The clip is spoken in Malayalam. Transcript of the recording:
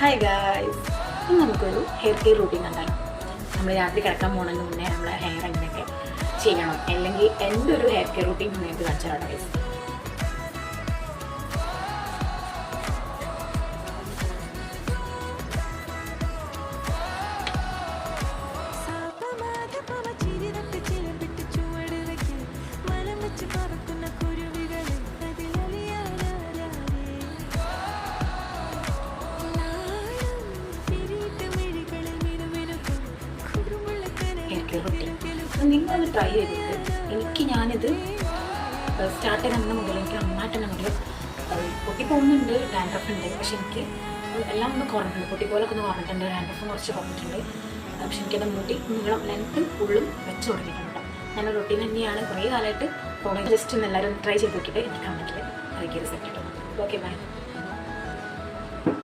ഹായ് ഗായ്സ്, ഇന്ന് നമുക്കൊരു ഹെയർ കെയർ റൂട്ടീൻ കണ്ടാലോ. നമ്മൾ രാത്രി കിടക്കാൻ പോകുന്നതിന് മുന്നേ നമ്മളെ ഹെയർ എങ്ങനെയൊക്കെ ചെയ്യണം, അല്ലെങ്കിൽ എൻ്റെ ഒരു ഹെയർ കെയർ റൂട്ടീൻ നിങ്ങൾക്ക് കാണിച്ചാലോ ഗൈസ്. നിങ്ങളത് ട്രൈ ചെയ്തിട്ട് ഞാനിത് സ്റ്റാർട്ട് ചെയ്യുന്ന മുതൽ എനിക്ക് നന്നായിട്ട് മുതൽ പൊട്ടിപ്പോകുന്നുണ്ട്, ഡാൻഡ്രഫ് ഉണ്ട്. പക്ഷെ എനിക്ക് എല്ലാം ഒന്ന് കുറഞ്ഞിട്ടുണ്ട്, പൊട്ടിപ്പോലൊക്കെ ഒന്ന് കുറഞ്ഞിട്ടുണ്ട്, ഡാൻഡ്രഫും കുറച്ച് കുറഞ്ഞിട്ടുണ്ട്. പക്ഷെ എനിക്കത് മുടി നീളം ലെങ്ത്തും ഫുള്ളും വെച്ച് തുടങ്ങിയിട്ടുണ്ട്. ഞാൻ റൊട്ടീൻ തന്നെയാണ് കുറേ കാലമായിട്ട് ഫോളോ. ജസ്റ്റ് ഒന്ന് എല്ലാവരും ട്രൈ ചെയ്ത് നോക്കിയിട്ട് എനിക്ക് കമൻറ്റിൽ അറിയിക്കുക റിസൾട്ട്. Okay bye.